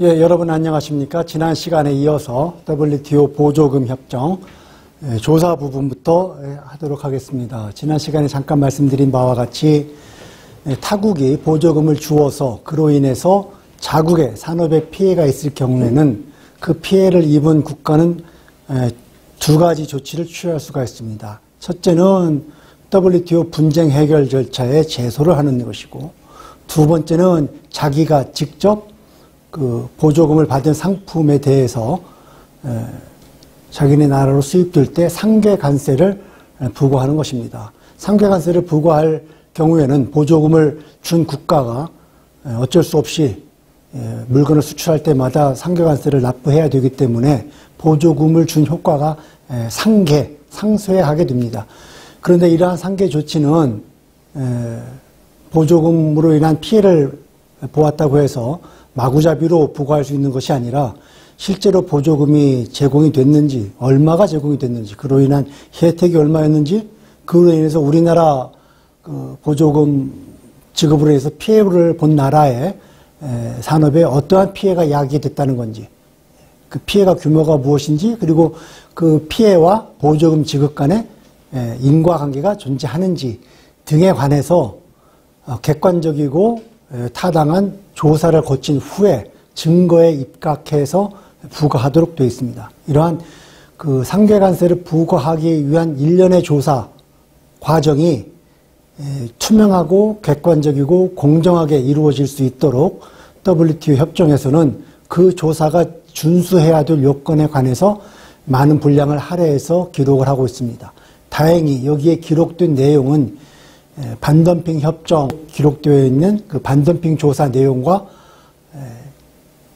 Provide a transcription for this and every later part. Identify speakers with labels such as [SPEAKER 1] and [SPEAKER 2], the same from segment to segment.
[SPEAKER 1] 예, 여러분 안녕하십니까? 지난 시간에 이어서 WTO 보조금 협정 조사 부분부터 하도록 하겠습니다. 지난 시간에 잠깐 말씀드린 바와 같이 타국이 보조금을 주어서 그로 인해서 자국의 산업에 피해가 있을 경우에는 그 피해를 입은 국가는 두 가지 조치를 취할 수가 있습니다. 첫째는 WTO 분쟁 해결 절차에 제소를 하는 것이고, 두 번째는 자기가 직접 그 보조금을 받은 상품에 대해서 자기네 나라로 수입될 때 상계관세를 부과하는 것입니다. 상계관세를 부과할 경우에는 보조금을 준 국가가 어쩔 수 없이 물건을 수출할 때마다 상계관세를 납부해야 되기 때문에 보조금을 준 효과가 상쇄하게 됩니다. 그런데 이러한 상계 조치는 보조금으로 인한 피해를 보았다고 해서 마구잡이로 부과할 수 있는 것이 아니라 실제로 보조금이 제공이 됐는지, 얼마가 제공이 됐는지, 그로 인한 혜택이 얼마였는지, 그로 인해서 우리나라 보조금 지급으로 해서 피해를 본 나라의 산업에 어떠한 피해가 야기됐다는 건지, 그 피해가 규모가 무엇인지, 그리고 그 피해와 보조금 지급 간의 인과관계가 존재하는지 등에 관해서 객관적이고 타당한 조사를 거친 후에 증거에 입각해서 부과하도록 되어 있습니다. 이러한 그 상계관세를 부과하기 위한 일련의 조사 과정이 투명하고 객관적이고 공정하게 이루어질 수 있도록 WTO 협정에서는 그 조사가 준수해야 될 요건에 관해서 많은 분량을 할애해서 기록을 하고 있습니다. 다행히 여기에 기록된 내용은 반덤핑 협정 기록되어 있는 그 반덤핑 조사 내용과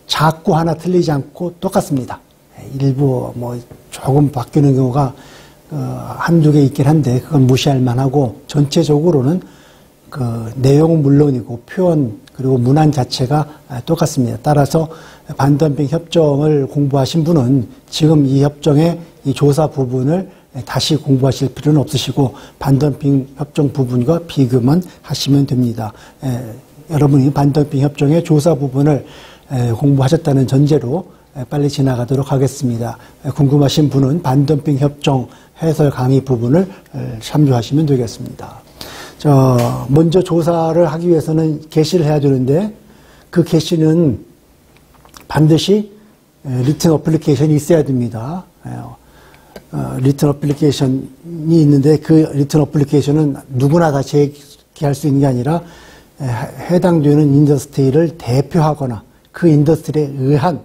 [SPEAKER 1] 자꾸 하나 틀리지 않고 똑같습니다. 일부 뭐 조금 바뀌는 경우가 한두 개 있긴 한데 그건 무시할 만하고, 전체적으로는 그 내용은 물론이고 표현 그리고 문안 자체가 똑같습니다. 따라서 반덤핑 협정을 공부하신 분은 지금 이 협정의 이 조사 부분을 다시 공부하실 필요는 없으시고 반덤핑 협정 부분과 비교만 하시면 됩니다. 여러분이 반덤핑 협정의 조사 부분을 공부하셨다는 전제로 빨리 지나가도록 하겠습니다. 궁금하신 분은 반덤핑 협정 해설 강의 부분을 참조하시면 되겠습니다. 먼저 조사를 하기 위해서는 게시를 해야 되는데, 그 게시는 반드시 리튼 어플리케이션이 있어야 됩니다. 리튼 어플리케이션이 있는데 그 리튼 어플리케이션은 누구나 다 제기할 수 있는 게 아니라 해당되는 인더스트리를 대표하거나 그 인더스트리에 의한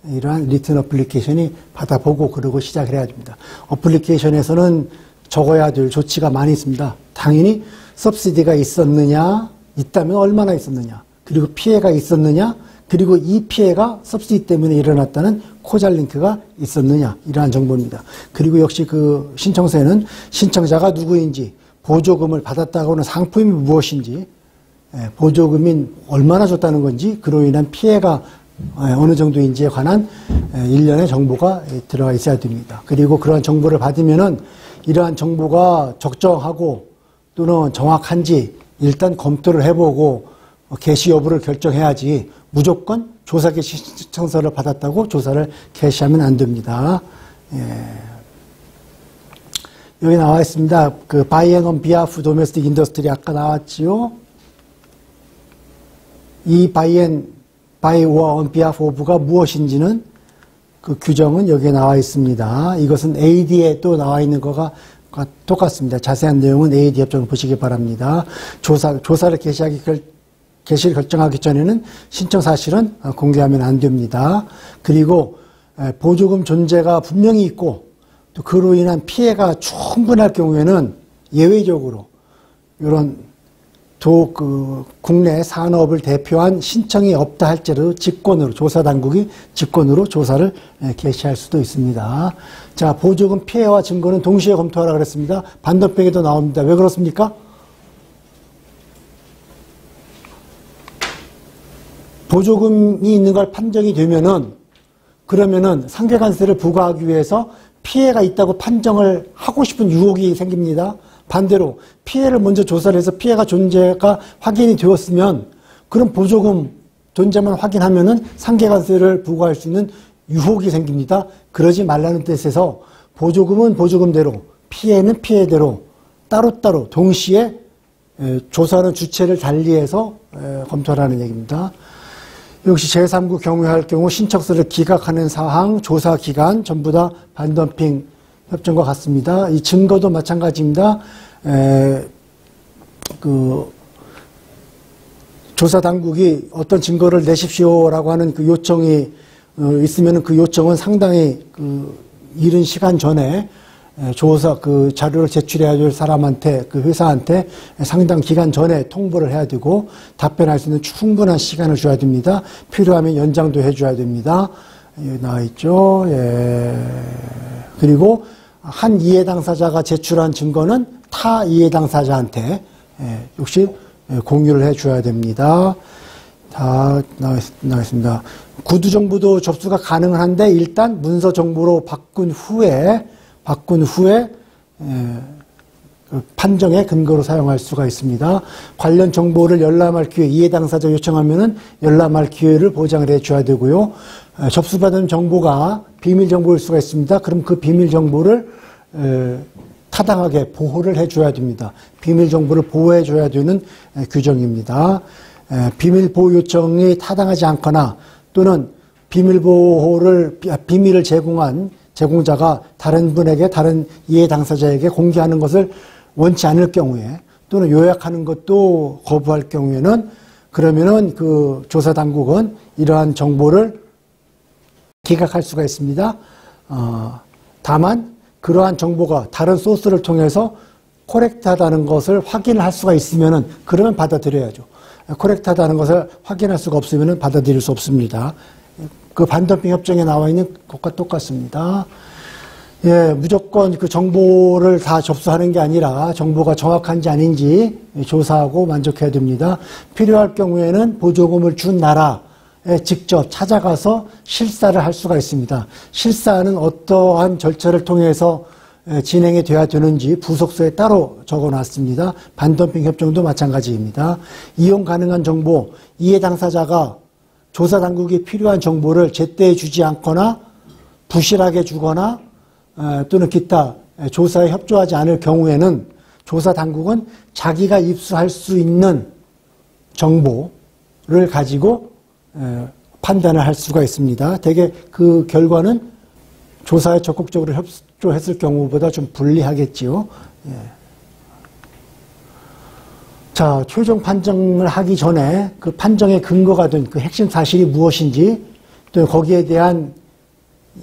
[SPEAKER 1] 이러한 리튼 어플리케이션이 받아보고 그러고 시작을 해야 됩니다. 어플리케이션에서는 적어야 될 조치가 많이 있습니다. 당연히 서브시디가 있었느냐, 있다면 얼마나 있었느냐, 그리고 피해가 있었느냐, 그리고 이 피해가 서브시디 때문에 일어났다는 코잘 링크가 있었느냐, 이러한 정보입니다. 그리고 역시 그 신청서에는 신청자가 누구인지, 보조금을 받았다고 하는 상품이 무엇인지, 보조금이 얼마나 줬다는 건지, 그로 인한 피해가 어느 정도인지에 관한 일련의 정보가 들어가 있어야 됩니다. 그리고 그러한 정보를 받으면은 이러한 정보가 적정하고 또는 정확한지 일단 검토를 해보고 게시 여부를 결정해야지 무조건 조사 게시 신청서를 받았다고 조사를 개시하면 안 됩니다. 여기 나와 있습니다. 그 By and on behalf domestic industry 아까 나왔지요. 이 by or on behalf of가 무엇인지는 그 규정은 여기에 나와 있습니다. 이것은 AD에 또 나와 있는 거가 똑같습니다. 자세한 내용은 AD 협정을 보시기 바랍니다. 조사를 개시를 결정하기 전에는 신청 사실은 공개하면 안 됩니다. 그리고 보조금 존재가 분명히 있고 또 그로 인한 피해가 충분할 경우에는 예외적으로 이런 국내 산업을 대표한 신청이 없다 할지라도 직권으로, 조사당국이 직권으로 조사를 개시할 수도 있습니다. 자, 보조금 피해와 증거는 동시에 검토하라 그랬습니다. 반덤핑에도 나옵니다. 왜 그렇습니까? 보조금이 있는 걸 판정이 되면은, 그러면은 상계관세를 부과하기 위해서 피해가 있다고 판정을 하고 싶은 유혹이 생깁니다. 반대로 피해를 먼저 조사를 해서 피해가 존재가 확인이 되었으면 그럼 보조금 존재만 확인하면은 상계관세를 부과할 수 있는 유혹이 생깁니다. 그러지 말라는 뜻에서 보조금은 보조금대로, 피해는 피해대로 따로따로 동시에 조사하는 주체를 달리해서 검토하라는 얘기입니다. 역시 제3국 경유할 경우 신청서를 기각하는 사항, 조사 기간 전부 다 반덤핑 협정과 같습니다. 이 증거도 마찬가지입니다. 조사 당국이 어떤 증거를 내십시오라고 하는 그 요청이 있으면 그 요청은 상당히 이른 시간 전에 조사 그 자료를 제출해야 될 사람한테 그 회사한테 상당 기간 전에 통보를 해야 되고 답변할 수 있는 충분한 시간을 줘야 됩니다. 필요하면 연장도 해줘야 됩니다. 여기 나와 있죠. 예. 그리고 한 이해 당사자가 제출한 증거는 타 이해 당사자한테 역시 공유를 해줘야 됩니다. 다 나와 있습니다. 구두 정보도 접수가 가능은 한데 일단 문서 정보로 바꾼 후에 판정의 근거로 사용할 수가 있습니다. 관련 정보를 열람할 기회, 이해 당사자 요청하면은 열람할 기회를 보장을 해줘야 되고요. 접수받은 정보가 비밀 정보일 수가 있습니다. 그럼 그 비밀 정보를 타당하게 보호를 해줘야 됩니다. 비밀 정보를 보호해줘야 되는 규정입니다. 비밀 보호 요청이 타당하지 않거나 또는 비밀을 제공한 제공자가 다른 분에게, 다른 이해 당사자에게 공개하는 것을 원치 않을 경우에 또는 요약하는 것도 거부할 경우에는 그러면은 그 조사 당국은 이러한 정보를 기각할 수가 있습니다. 다만 그러한 정보가 다른 소스를 통해서 코렉트하다는 것을 확인할 수가 있으면은 그러면 받아들여야죠. 코렉트하다는 것을 확인할 수가 없으면은 받아들일 수 없습니다. 그 반덤핑 협정에 나와 있는 것과 똑같습니다. 예, 무조건 그 정보를 다 접수하는 게 아니라 정보가 정확한지 아닌지 조사하고 만족해야 됩니다. 필요할 경우에는 보조금을 준 나라에 직접 찾아가서 실사를 할 수가 있습니다. 실사는 어떠한 절차를 통해서 진행이 돼야 되는지 부속서에 따로 적어놨습니다. 반덤핑 협정도 마찬가지입니다. 이용 가능한 정보, 이해 당사자가 조사 당국이 필요한 정보를 제때 주지 않거나 부실하게 주거나 또는 기타 조사에 협조하지 않을 경우에는 조사 당국은 자기가 입수할 수 있는 정보를 가지고 판단을 할 수가 있습니다. 대개 그 결과는 조사에 적극적으로 협조했을 경우보다 좀 불리하겠지요. 예. 자, 최종 판정을 하기 전에 그 판정의 근거가 된 그 핵심 사실이 무엇인지 또 거기에 대한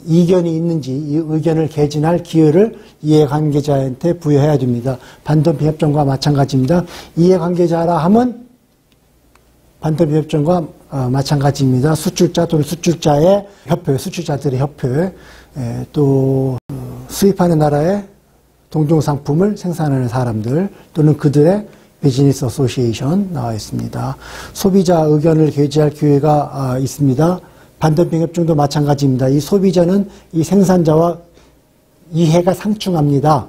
[SPEAKER 1] 이견이 있는지 이 의견을 개진할 기회를 이해관계자한테 부여해야 됩니다. 반덤핑 협정과 마찬가지입니다. 이해관계자라 하면 반덤핑 협정과 마찬가지입니다. 수출자 또는 수출자의 협회, 수출자들의 협회, 또 수입하는 나라의 동종상품을 생산하는 사람들 또는 그들의 비즈니스 어소시에이션 나와 있습니다. 소비자 의견을 개진할 기회가 있습니다. 반덤핑 협정도 마찬가지입니다. 이 소비자는 이 생산자와 이해가 상충합니다.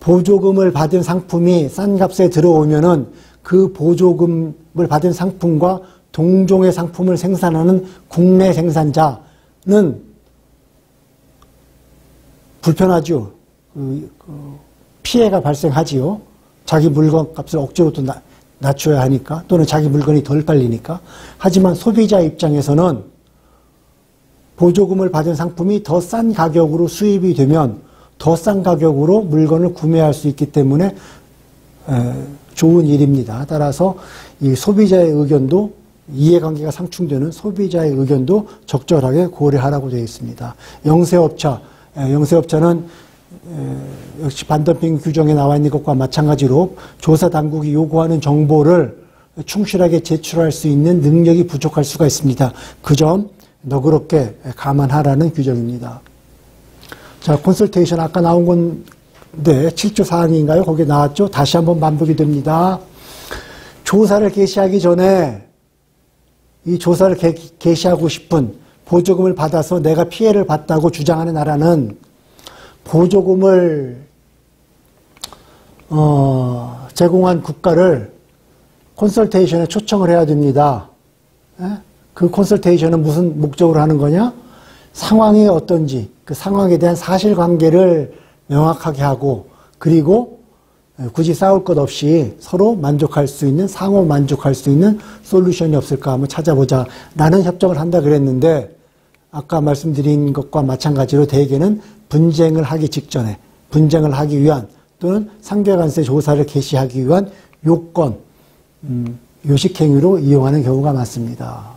[SPEAKER 1] 보조금을 받은 상품이 싼 값에 들어오면은 그 보조금을 받은 상품과 동종의 상품을 생산하는 국내 생산자는 불편하죠. 피해가 발생하지요. 자기 물건 값을 억지로 또 낮춰야 하니까 또는 자기 물건이 덜 팔리니까. 하지만 소비자 입장에서는 보조금을 받은 상품이 더 싼 가격으로 수입이 되면 더 싼 가격으로 물건을 구매할 수 있기 때문에 좋은 일입니다. 따라서 이 소비자의 의견도 이해관계가 상충되는 소비자의 의견도 적절하게 고려하라고 되어 있습니다. 영세업자, 영세업자는 역시 반덤핑 규정에 나와 있는 것과 마찬가지로 조사 당국이 요구하는 정보를 충실하게 제출할 수 있는 능력이 부족할 수가 있습니다. 그 점 너그럽게 감안하라는 규정입니다. 자, 컨설테이션 아까 나온 건데 7조 사항인가요? 거기에 나왔죠? 다시 한번 반복이 됩니다. 조사를 개시하기 전에 이 조사를 개시하고 싶은 보조금을 받아서 내가 피해를 봤다고 주장하는 나라는 보조금을 제공한 국가를 컨설테이션에 초청을 해야 됩니다. 그 컨설테이션은 무슨 목적으로 하는 거냐? 상황이 어떤지, 그 상황에 대한 사실관계를 명확하게 하고, 그리고 굳이 싸울 것 없이 서로 만족할 수 있는, 상호 만족할 수 있는 솔루션이 없을까 한번 찾아보자 라는 협정을 한다 그랬는데, 아까 말씀드린 것과 마찬가지로 대개는 분쟁을 하기 직전에, 분쟁을 하기 위한 또는 상대관세 조사를 개시하기 위한 요건, 요식행위로 이용하는 경우가 많습니다.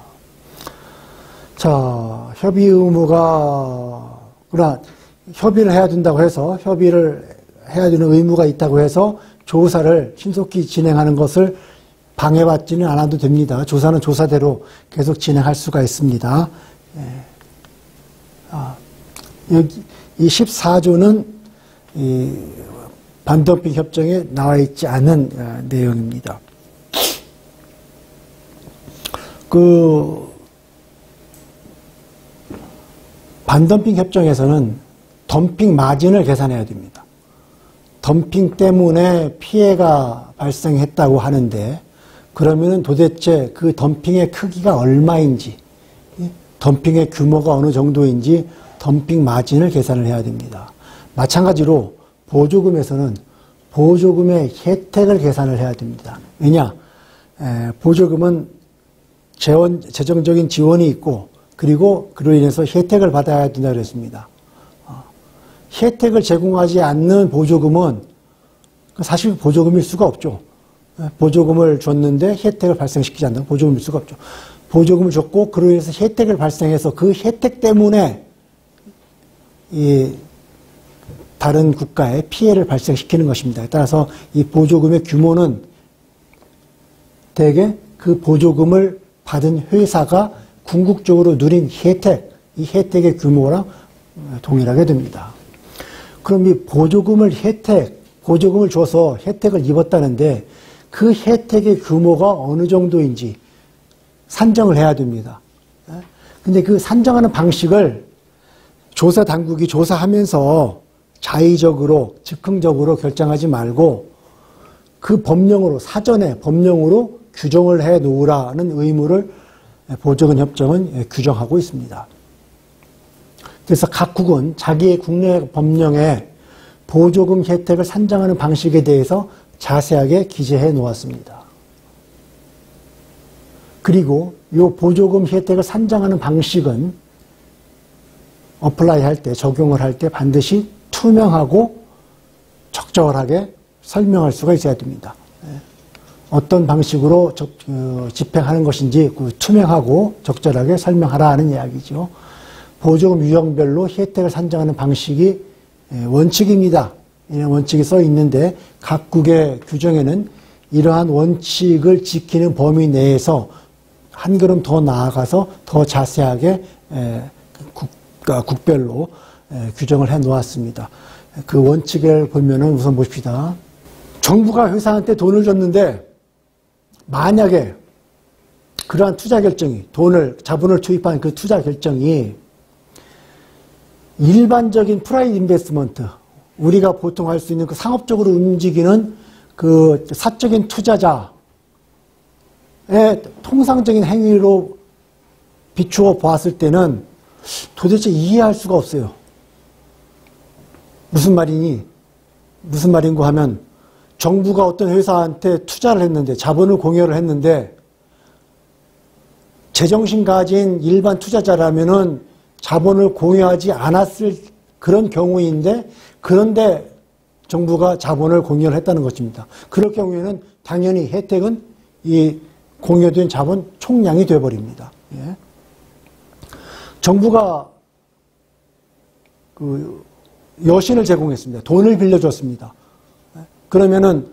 [SPEAKER 1] 자, 협의 의무가, 그러나 협의를 해야 된다고 해서, 협의를 해야 되는 의무가 있다고 해서 조사를 신속히 진행하는 것을 방해받지는 않아도 됩니다. 조사는 조사대로 계속 진행할 수가 있습니다. 여기 이 14조는 이 반덤핑 협정에 나와 있지 않은 내용입니다. 그 반덤핑 협정에서는 덤핑 마진을 계산해야 됩니다. 덤핑 때문에 피해가 발생했다고 하는데, 그러면 도대체 그 덤핑의 크기가 얼마인지, 덤핑의 규모가 어느 정도인지 덤핑 마진을 계산을 해야 됩니다. 마찬가지로 보조금에서는 보조금의 혜택을 계산을 해야 됩니다. 왜냐? 보조금은 재정적인 지원이 있고, 그리고 그로 인해서 혜택을 받아야 된다고 그랬습니다. 혜택을 제공하지 않는 보조금은 사실 보조금일 수가 없죠. 보조금을 줬는데 혜택을 발생시키지 않는 보조금일 수가 없죠. 보조금을 줬고 그로 인해서 혜택을 발생해서 그 혜택 때문에 이 다른 국가에 피해를 발생시키는 것입니다. 따라서 이 보조금의 규모는 대개 그 보조금을 받은 회사가 궁극적으로 누린 혜택, 이 혜택의 규모랑 동일하게 됩니다. 그럼 이 보조금을 보조금을 줘서 혜택을 입었다는데 그 혜택의 규모가 어느 정도인지 산정을 해야 됩니다. 근데 그 산정하는 방식을 조사 당국이 조사하면서 자의적으로, 즉흥적으로 결정하지 말고 그 법령으로, 사전에 법령으로 규정을 해 놓으라는 의무를 보조금 협정은 규정하고 있습니다. 그래서 각국은 자기의 국내 법령에 보조금 혜택을 산정하는 방식에 대해서 자세하게 기재해 놓았습니다. 그리고 이 보조금 혜택을 산정하는 방식은 어플라이 할 때, 적용을 할 때 반드시 투명하고 적절하게 설명할 수가 있어야 됩니다. 어떤 방식으로 집행하는 것인지 투명하고 적절하게 설명하라는 이야기죠. 보조금 유형별로 혜택을 산정하는 방식이 원칙입니다. 이런 원칙이 써 있는데 각국의 규정에는 이러한 원칙을 지키는 범위 내에서 한 걸음 더 나아가서 더 자세하게 국별로 규정을 해 놓았습니다. 그 원칙을 보면은 우선 봅시다. 정부가 회사한테 돈을 줬는데 만약에 그러한 투자 결정이, 자본을 투입한 그 투자 결정이 일반적인 프라이드 인베스트먼트, 우리가 보통 할 수 있는 그 상업적으로 움직이는 그 사적인 투자자의 통상적인 행위로 비추어 보았을 때는 도대체 이해할 수가 없어요. 무슨 말인고 하면 정부가 어떤 회사한테 투자를 했는데, 자본을 공여를 했는데 제정신 가진 일반 투자자라면은 자본을 공유하지 않았을 그런 경우인데, 그런데 정부가 자본을 공유를 했다는 것입니다. 그럴 경우에는 당연히 혜택은 이 공유된 자본 총량이 되어버립니다. 예. 정부가 그 여신을 제공했습니다. 돈을 빌려줬습니다. 그러면은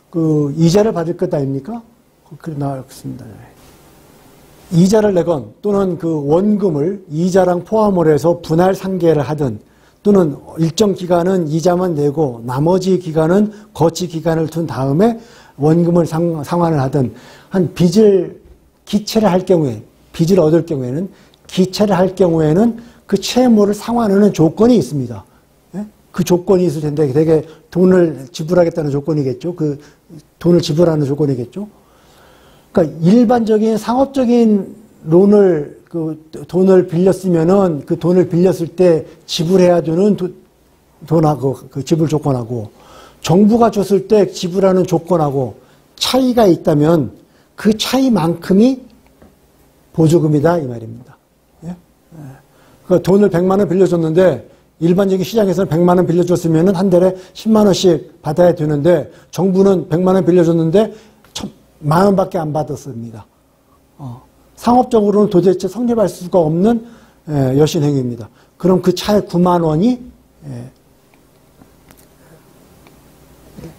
[SPEAKER 1] 그 이자를 받을 것 아닙니까? 그래 나왔습니다. 이자를 내건 또는 그 원금을 이자랑 포함을 해서 분할 상계를 하든, 또는 일정 기간은 이자만 내고 나머지 기간은 거치 기간을 둔 다음에 원금을 상환을 하든, 한 빚을 기체를 할 경우에, 빚을 얻을 경우에는, 기체를 할 경우에는 그 채무를 상환하는 조건이 있습니다. 그 조건이 있을 텐데 되게 돈을 지불하겠다는 조건이겠죠. 그 돈을 지불하는 조건이겠죠. 그러니까 일반적인 상업적인 론을 돈을 빌렸으면은 그 돈을 빌렸을 때 지불해야 되는 돈하고 그 지불 조건하고 정부가 줬을 때 지불하는 조건하고 차이가 있다면 그 차이만큼이 보조금이다 이 말입니다. 예? 그 돈을 100만 원 빌려줬는데 일반적인 시장에서는 100만 원 빌려줬으면 한 달에 10만 원씩 받아야 되는데 정부는 100만 원 빌려줬는데 1000만 원밖에 안 받았습니다. 상업적으로는 도대체 성립할 수가 없는 여신행위입니다. 그럼 그 차에 9만 원이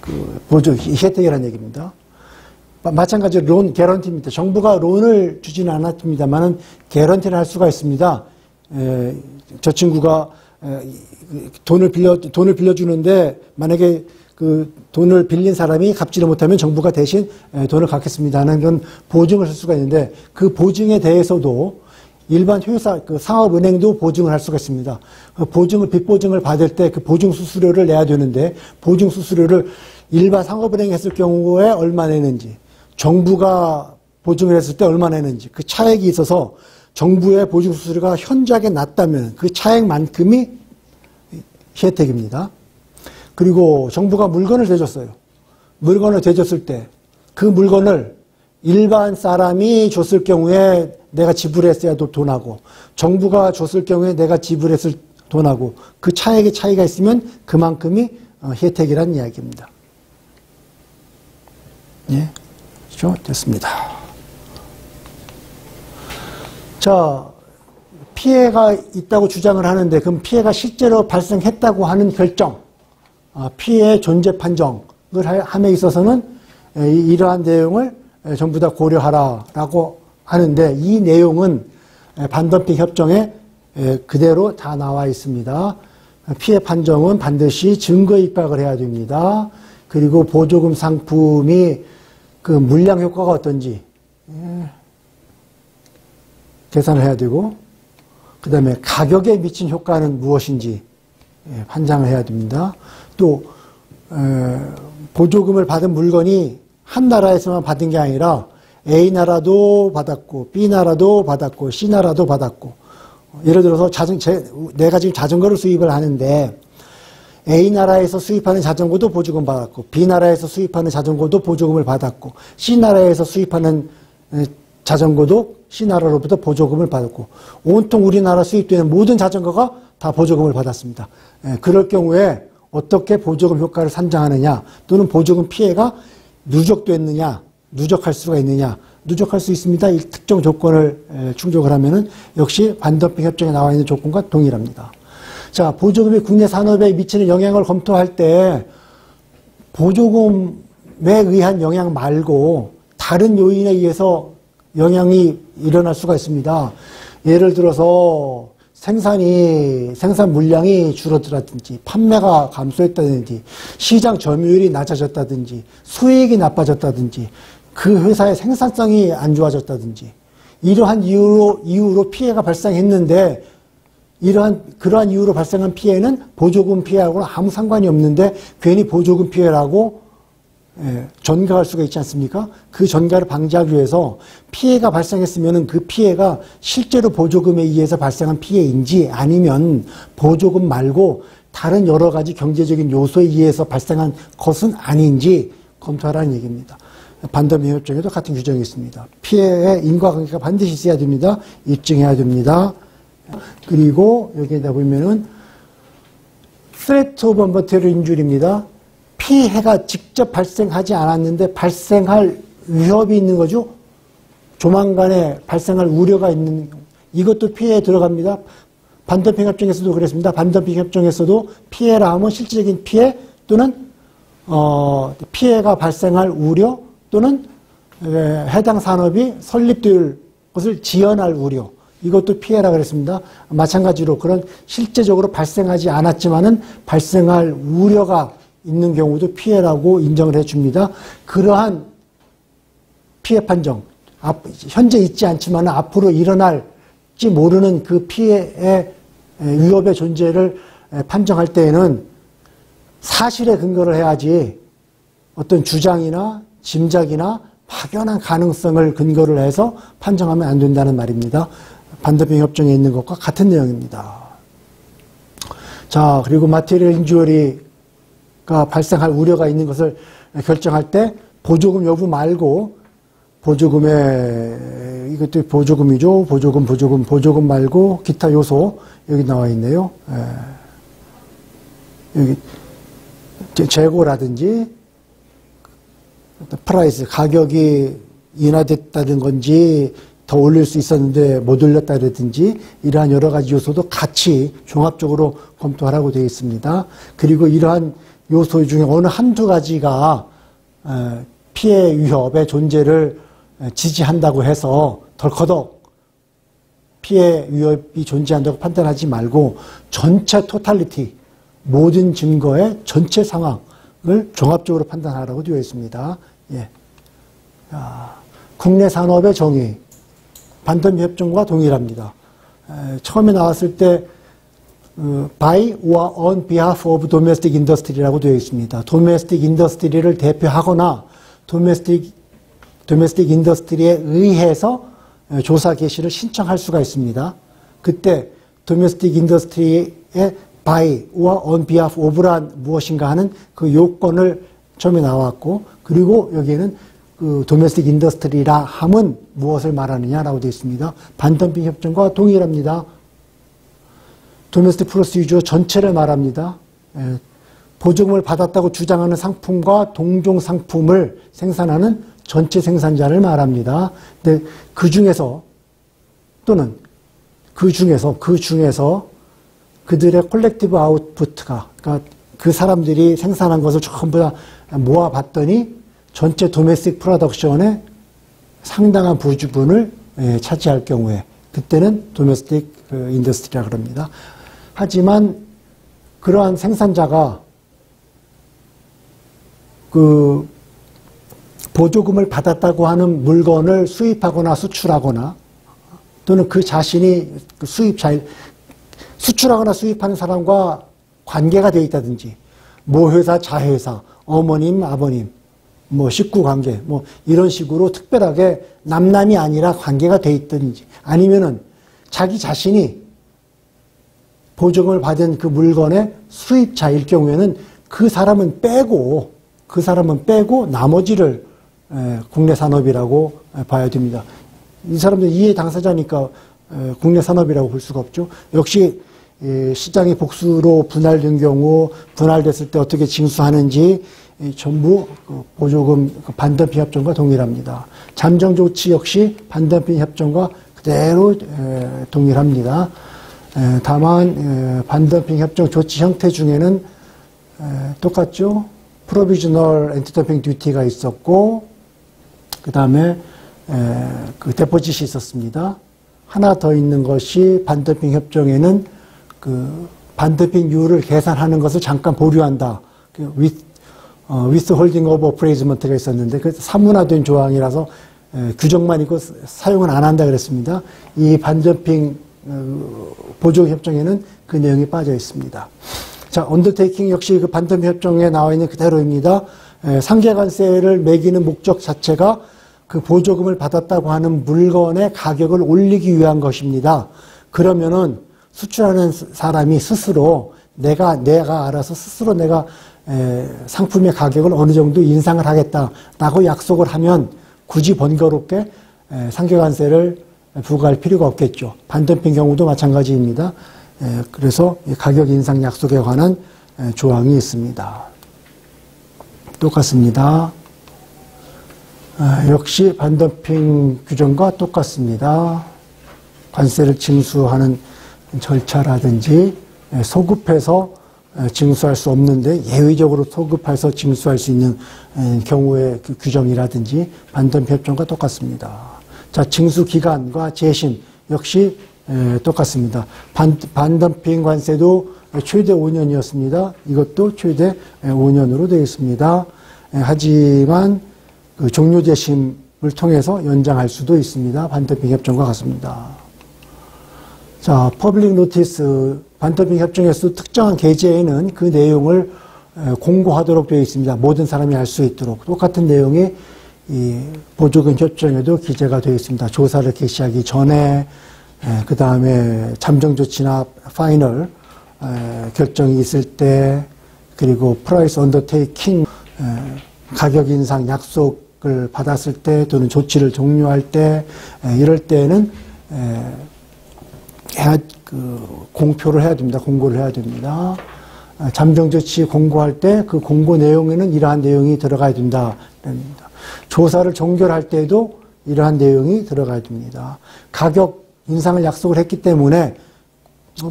[SPEAKER 1] 그 보조 혜택이라는 얘기입니다. 마찬가지로 론 개런티입니다. 정부가 론을 주지는 않았습니다만은 개런티를 할 수가 있습니다. 저 친구가 돈을 빌려주는데 만약에 그 돈을 빌린 사람이 갚지를 못하면 정부가 대신 돈을 갚겠습니다 하는 건 보증을 할 수가 있는데 그 보증에 대해서도 일반 회사, 그 상업은행도 보증을 할 수가 있습니다. 빚보증을 받을 때 그 보증 수수료를 내야 되는데 보증 수수료를 일반 상업은행이 했을 경우에 얼마 내는지 정부가 보증을 했을 때 얼마 내는지 그 차액이 있어서 정부의 보증 수수료가 현저하게 낮다면 그 차액만큼이 혜택입니다. 그리고 정부가 물건을 대줬어요. 물건을 대줬을 때 그 물건을 일반 사람이 줬을 경우에 내가 지불했어야 돈하고 정부가 줬을 경우에 내가 지불했을 돈하고 그 차액의 차이가 있으면 그만큼이 혜택이라는 이야기입니다. 예, 그렇죠? 됐습니다. 자, 피해가 있다고 주장을 하는데 그럼 피해가 실제로 발생했다고 하는 결정, 피해의 존재 판정을 함에 있어서는 이러한 내용을 전부 다 고려하라라고 하는데 이 내용은 반덤핑 협정에 그대로 다 나와 있습니다. 피해 판정은 반드시 증거 입각을 해야 됩니다. 그리고 보조금 상품이 그 물량 효과가 어떤지 계산을 해야 되고 그 다음에 가격에 미친 효과는 무엇인지 판단을 해야 됩니다. 또 보조금을 받은 물건이 한 나라에서만 받은 게 아니라 A 나라도 받았고 B 나라도 받았고 C 나라도 받았고 예를 들어서 내가 지금 자전거를 수입을 하는데 A 나라에서 수입하는 자전거도 보조금 받았고 B 나라에서 수입하는 자전거도 보조금을 받았고 C 나라에서 수입하는 자전거도 C 나라로부터 보조금을 받았고 온통 우리나라 수입되는 모든 자전거가 다 보조금을 받았습니다. 그럴 경우에 어떻게 보조금 효과를 산정하느냐 또는 보조금 피해가 누적됐느냐 누적할 수가 있느냐 누적할 수 있습니다. 이 특정 조건을 충족을 하면은 역시 반덤핑 협정에 나와 있는 조건과 동일합니다. 자, 보조금이 국내 산업에 미치는 영향을 검토할 때 보조금에 의한 영향 말고 다른 요인에 의해서 영향이 일어날 수가 있습니다. 예를 들어서 생산 물량이 줄어들었든지 판매가 감소했다든지 시장 점유율이 낮아졌다든지 수익이 나빠졌다든지 그 회사의 생산성이 안 좋아졌다든지 이러한 이유로 피해가 발생했는데 그러한 이유로 발생한 피해는 보조금 피해하고는 아무 상관이 없는데 괜히 보조금 피해라고 전가할 수가 있지 않습니까? 그 전가를 방지하기 위해서 피해가 발생했으면 그 피해가 실제로 보조금에 의해서 발생한 피해인지 아니면 보조금 말고 다른 여러 가지 경제적인 요소에 의해서 발생한 것은 아닌지 검토하라는 얘기입니다. 반덤핑 협정에도 같은 규정이 있습니다. 피해의 인과관계가 반드시 있어야 됩니다. 입증해야 됩니다. 그리고 여기에다 보면은 threat of material injury입니다. 피해가 직접 발생하지 않았는데 발생할 위협이 있는 거죠. 조만간에 발생할 우려가 있는 이것도 피해에 들어갑니다. 반덤핑 협정에서도 그랬습니다. 반덤핑 협정에서도 피해라 하면 실질적인 피해 또는 피해가 발생할 우려 또는 해당 산업이 설립될 것을 지연할 우려 이것도 피해라 그랬습니다. 마찬가지로 그런 실제적으로 발생하지 않았지만은 발생할 우려가 있는 경우도 피해라고 인정을 해줍니다. 그러한 피해 판정, 현재 있지 않지만 앞으로 일어날지 모르는 그 피해의 위협의 존재를 판정할 때에는 사실에 근거를 해야지 어떤 주장이나 짐작이나 막연한 가능성을 근거를 해서 판정하면 안 된다는 말입니다. 반덤핑 협정에 있는 것과 같은 내용입니다. 자, 그리고 마테리얼 인주어리가 발생할 우려가 있는 것을 결정할 때 보조금 여부 말고 보조금에 이것도 보조금이죠. 보조금 말고 기타 요소 여기 나와 있네요. 여기 재고라든지 프라이스 가격이 인하됐다는 건지 더 올릴 수 있었는데 못 올렸다든지 이러한 여러 가지 요소도 같이 종합적으로 검토하라고 되어 있습니다. 그리고 이러한 요소 중에 어느 한두 가지가 피해 위협의 존재를 지지한다고 해서 덜커덕 피해 위협이 존재한다고 판단하지 말고 전체 토탈리티, 모든 증거의 전체 상황을 종합적으로 판단하라고 되어 있습니다. 예. 국내 산업의 정의, 반덤핑 협정과 동일합니다. 처음에 나왔을 때 by or on behalf of domestic industry라고 되어 있습니다. domestic industry를 대표하거나 domestic industry에 의해서 조사 개시를 신청할 수가 있습니다. 그때 domestic industry의 by or on behalf of란 무엇인가 하는 그 요건을 처음에 나왔고, 그리고 여기에는 그 domestic industry라 함은 무엇을 말하느냐라고 되어 있습니다. 반덤핑 협정과 동일합니다. domestic procedure 전체를 말합니다. 보조금을 받았다고 주장하는 상품과 동종 상품을 생산하는 전체 생산자를 말합니다. 근데 그 중에서 또는 그 중에서 그들의 콜렉티브 아웃풋가, 그러니까 그 사람들이 생산한 것을 전부 다 모아봤더니 전체 도메스틱 프로덕션의 상당한 부분을 차지할 경우에 그때는 도메스틱 인더스트리라고 합니다. 하지만 그러한 생산자가 그 보조금을 받았다고 하는 물건을 수입하거나 수출하거나 또는 그 자신이 수출하거나 수입하는 사람과 관계가 되어 있다든지 모 회사, 자회사, 어머님, 아버님, 뭐 식구 관계, 뭐 이런 식으로 특별하게 남남이 아니라 관계가 되어 있든지 아니면은 자기 자신이 보조금을 받은 그 물건의 수입자일 경우에는 그 사람은 빼고 나머지를 국내 산업이라고 봐야 됩니다. 이 사람들 이해 당사자니까 국내 산업이라고 볼 수가 없죠. 역시 시장이 복수로 분할된 경우 분할됐을 때 어떻게 징수하는지 전부 보조금 반덤핑 협정과 동일합니다. 잠정 조치 역시 반덤핑 협정과 그대로 동일합니다. 다만 반덤핑 협정 조치 형태 중에는 똑같죠. 프로비저널 엔티덤핑 듀티가 있었고 그 다음에 그 데포짓이 있었습니다. 하나 더 있는 것이 반덤핑 협정에는 그 반덤핑률을 계산하는 것을 잠깐 보류한다. with holding of appraisement가 있었는데 그 사문화된 조항이라서 규정만 있고 사용은 안 한다 그랬습니다. 이 반덤핑 보조 협정에는 그 내용이 빠져 있습니다. 자, 언더테이킹 역시 그 반덤핑 협정에 나와 있는 그대로입니다. 상계관세를 매기는 목적 자체가 그 보조금을 받았다고 하는 물건의 가격을 올리기 위한 것입니다. 그러면은 수출하는 사람이 스스로 내가 알아서 스스로 내가 상품의 가격을 어느 정도 인상을 하겠다라고 약속을 하면 굳이 번거롭게 상계관세를 부과할 필요가 없겠죠. 반덤핑 경우도 마찬가지입니다. 그래서 가격 인상 약속에 관한 조항이 있습니다. 똑같습니다. 역시 반덤핑 규정과 똑같습니다. 관세를 징수하는 절차라든지 소급해서 징수할 수 없는데 예외적으로 소급해서 징수할 수 있는 경우의 그 규정이라든지 반덤핑 협정과 똑같습니다. 자, 징수 기간과 재심 역시 똑같습니다. 반덤핑 관세도 최대 5년이었습니다. 이것도 최대 5년으로 되어 있습니다. 하지만 그 종료 재심을 통해서 연장할 수도 있습니다. 반덤핑 협정과 같습니다. 자, 퍼블릭 노티스 반덤핑 협정에서 특정한 게재에는 그 내용을 공고하도록 되어 있습니다. 모든 사람이 알 수 있도록. 똑같은 내용이 이 보조금 협정에도 기재가 되어 있습니다. 조사를 개시하기 전에, 그 다음에 잠정 조치나 파이널 결정이 있을 때, 그리고 프라이스 언더테이킹 가격 인상 약속을 받았을 때 또는 조치를 종료할 때 이럴 때는 공표를 해야 됩니다. 공고를 해야 됩니다. 잠정 조치 공고할 때 그 공고 내용에는 이러한 내용이 들어가야 된다. 조사를 종결할 때도 이러한 내용이 들어가야 됩니다. 가격 인상을 약속을 했기 때문에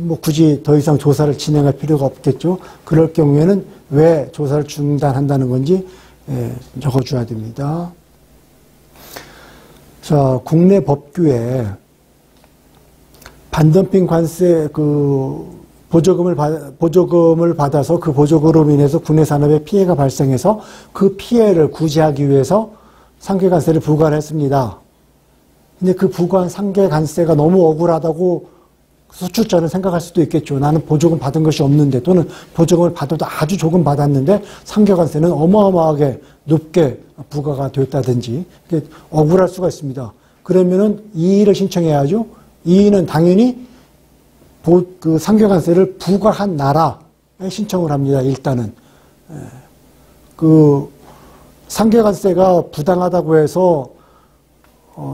[SPEAKER 1] 뭐 굳이 더 이상 조사를 진행할 필요가 없겠죠. 그럴 경우에는 왜 조사를 중단한다는 건지 적어줘야 됩니다. 자, 국내 법규에 반덤핑 관세 보조금을 받아서 그 보조금으로 인해서 국내 산업에 피해가 발생해서 그 피해를 구제하기 위해서 상계관세를 부과를 했습니다. 근데 그 부과한 상계관세가 너무 억울하다고 수출자는 생각할 수도 있겠죠. 나는 보조금 받은 것이 없는데 또는 보조금을 받아도 아주 조금 받았는데 상계관세는 어마어마하게 높게 부과가 됐다든지 억울할 수가 있습니다. 그러면은 이의를 신청해야죠. 이의는 당연히 그 상계관세를 부과한 나라에 신청을 합니다. 일단은 그 상계관세가 부당하다고 해서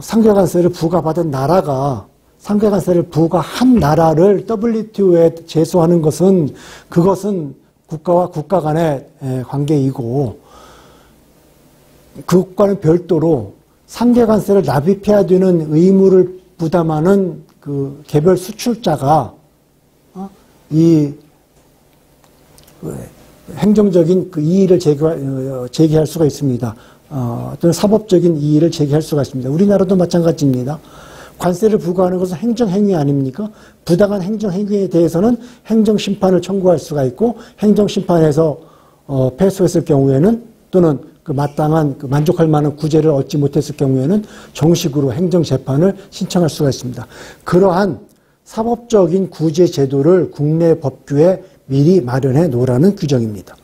[SPEAKER 1] 상계관세를 부과받은 나라가 상계관세를 부과한 나라를 WTO에 제소하는 것은 그것은 국가와 국가 간의 관계이고 그것과는 별도로 상계관세를 납입해야 되는 의무를 부담하는 그 개별 수출자가 이 행정적인 그 이의를 제기할 수가 있습니다. 또는 사법적인 이의를 제기할 수가 있습니다. 우리나라도 마찬가지입니다. 관세를 부과하는 것은 행정행위 아닙니까? 부당한 행정행위에 대해서는 행정심판을 청구할 수가 있고 행정심판에서 패소했을 경우에는 또는 그 마땅한 만족할 만한 구제를 얻지 못했을 경우에는 정식으로 행정재판을 신청할 수가 있습니다. 그러한 사법적인 구제 제도를 국내 법규에 미리 마련해 놓으라는 규정입니다.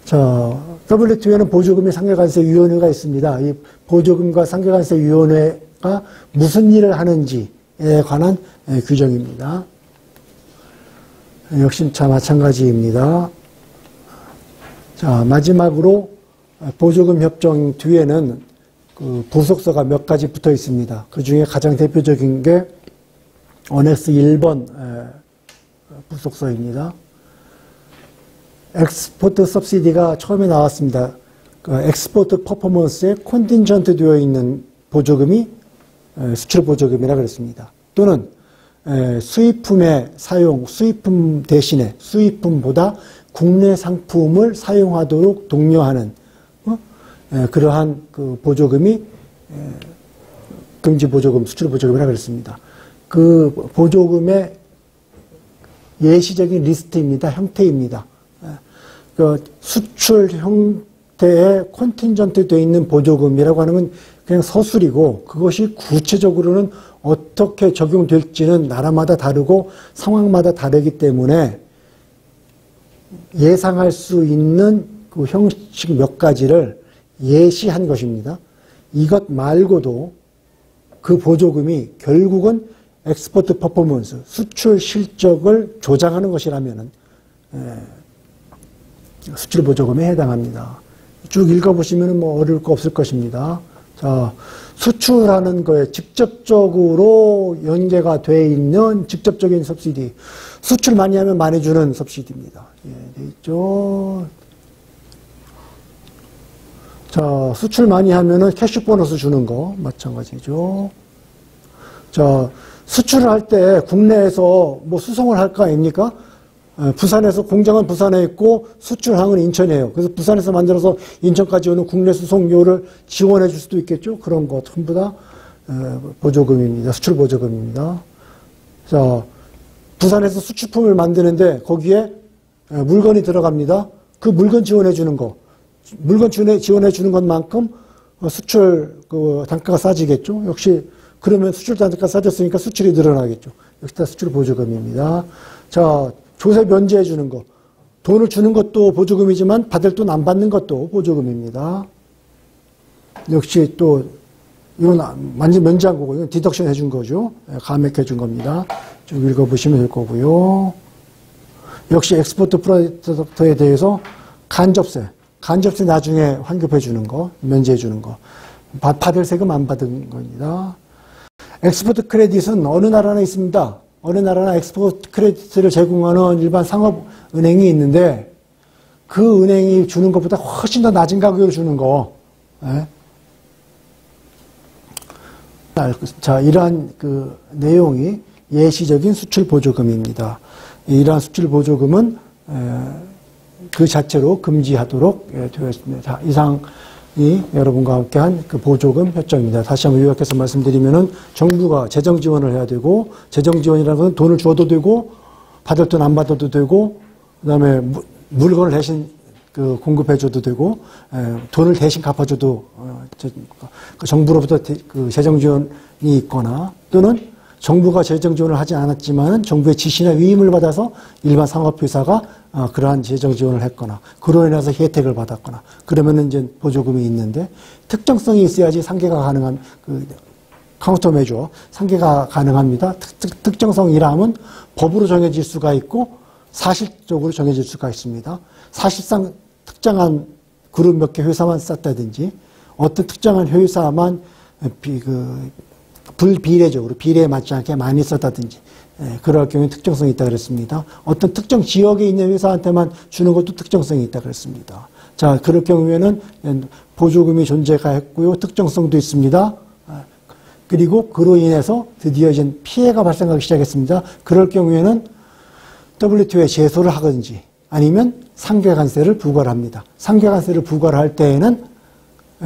[SPEAKER 1] 자, WTO에는 보조금의 상계관세위원회가 있습니다. 이 보조금과 상계관세위원회가 무슨 일을 하는지에 관한 규정입니다. 역시 마찬가지입니다. 자, 마지막으로 보조금 협정 뒤에는 그 부속서가 몇 가지 붙어 있습니다. 그 중에 가장 대표적인 게 어넥스 1번 부속서입니다. 엑스포트 서브시디가 처음에 나왔습니다. 그 엑스포트 퍼포먼스에 컨틴전트 되어 있는 보조금이 수출 보조금이라 그랬습니다. 또는 수입품의 사용, 수입품 대신에 수입품보다 국내 상품을 사용하도록 독려하는 그러한 그 보조금이 금지 보조금, 수출 보조금이라 그랬습니다. 그 보조금의 예시적인 리스트입니다. 형태입니다. 그 수출 형태의 컨틴전트 되어 있는 보조금이라고 하는 건 그냥 서술이고 그것이 구체적으로는 어떻게 적용될지는 나라마다 다르고 상황마다 다르기 때문에 예상할 수 있는 그 형식 몇 가지를 예시한 것입니다. 이것 말고도 그 보조금이 결국은 엑스포트 퍼포먼스, 수출 실적을 조장하는 것이라면은 수출 보조금에 해당합니다. 쭉 읽어보시면 뭐 어려울 거 없을 것입니다. 자, 수출하는 거에 직접적으로 연계가 돼 있는 직접적인 서브시디. 수출 많이 하면 많이 주는 서브시디입니다. 예, 돼 있죠. 자, 수출 많이 하면은 캐시 보너스 주는 거 마찬가지죠. 자, 수출을 할 때 국내에서 뭐 수송을 할 거 아닙니까? 부산에서 공장은 부산에 있고 수출항은 인천이에요. 그래서 부산에서 만들어서 인천까지 오는 국내 수송료를 지원해 줄 수도 있겠죠. 그런 거 전부 다 보조금입니다. 수출 보조금입니다. 자, 부산에서 수출품을 만드는데 거기에 물건이 들어갑니다. 그 물건 지원해 주는 거. 물건 지원해 주는 것만큼 수출 그 단가가 싸지겠죠. 역시 그러면 수출 단가가 싸졌으니까 수출이 늘어나겠죠. 역시 다 수출 보조금입니다. 자, 조세 면제해 주는 거. 돈을 주는 것도 보조금이지만 받을 돈 안 받는 것도 보조금입니다. 역시 또 이건 완전 면제한 거고 이건 디덕션 해준 거죠. 감액해 준 겁니다. 좀 읽어보시면 될 거고요. 역시 엑스포트 프로덕트에 대해서 간접세 나중에 환급해 주는 거, 면제해 주는 거. 받을 세금 안 받은 겁니다. 엑스포트 크레딧은 어느 나라나 있습니다. 어느 나라나 엑스포트 크레딧을 제공하는 일반 상업은행이 있는데 그 은행이 주는 것보다 훨씬 더 낮은 가격으로 주는 거. 예? 자, 이러한 그 내용이 예시적인 수출 보조금입니다. 이러한 수출 보조금은 그 자체로 금지하도록 되어 있습니다. 자, 이상이 여러분과 함께한 그 보조금 협정입니다. 다시 한번 요약해서 말씀드리면은 정부가 재정 지원을 해야 되고 재정 지원이라는 것은 돈을 주어도 되고 받을 돈 안 받아도 되고 그다음에 물건을 대신 그 공급해줘도 되고 돈을 대신 갚아줘도 그 정부로부터 그 재정 지원이 있거나 또는 정부가 재정 지원을 하지 않았지만 정부의 지시나 위임을 받아서 일반 상업회사가 그러한 재정 지원을 했거나 그로 인해서 혜택을 받았거나 그러면은 이제 보조금이 있는데 특정성이 있어야지 상계가 가능한 그 카운터 메저 상계가 가능합니다. 특정성이라면 법으로 정해질 수가 있고 사실적으로 정해질 수가 있습니다. 사실상 특정한 그룹 몇 개 회사만 쌌다든지 어떤 특정한 회사만 불비례적으로 비례에 맞지 않게 많이 썼다든지 그럴 경우에 특정성이 있다 그랬습니다. 어떤 특정 지역에 있는 회사한테만 주는 것도 특정성이 있다 그랬습니다. 자, 그럴 경우에는 보조금이 존재가 했고요. 특정성도 있습니다. 그리고 그로 인해서 드디어 이제 피해가 발생하기 시작했습니다. 그럴 경우에는 WTO에 제소를 하든지 아니면 상계관세를 부과를 합니다. 상계관세를 부과를 할 때에는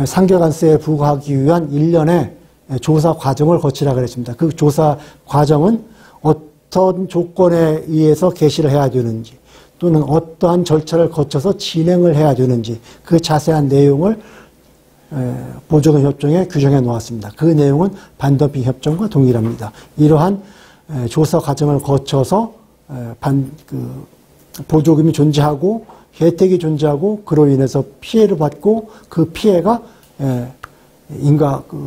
[SPEAKER 1] 상계관세에 부과하기 위한 일련의 조사 과정을 거치라 그랬습니다. 그 조사 과정은 어떤 조건에 의해서 개시를 해야 되는지 또는 어떠한 절차를 거쳐서 진행을 해야 되는지 그 자세한 내용을 보조금 협정에 규정해 놓았습니다. 그 내용은 반덤핑 협정과 동일합니다. 이러한 조사 과정을 거쳐서 보조금이 존재하고 혜택이 존재하고 그로 인해서 피해를 받고 그 피해가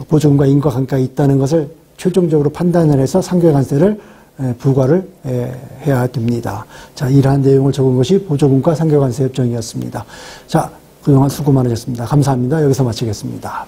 [SPEAKER 1] 보조금과 인과관계가 있다는 것을 최종적으로 판단을 해서 상계관세를 부과를 해야 됩니다. 자, 이러한 내용을 적은 것이 보조금과 상계관세 협정이었습니다. 자, 그동안 수고 많으셨습니다. 감사합니다. 여기서 마치겠습니다.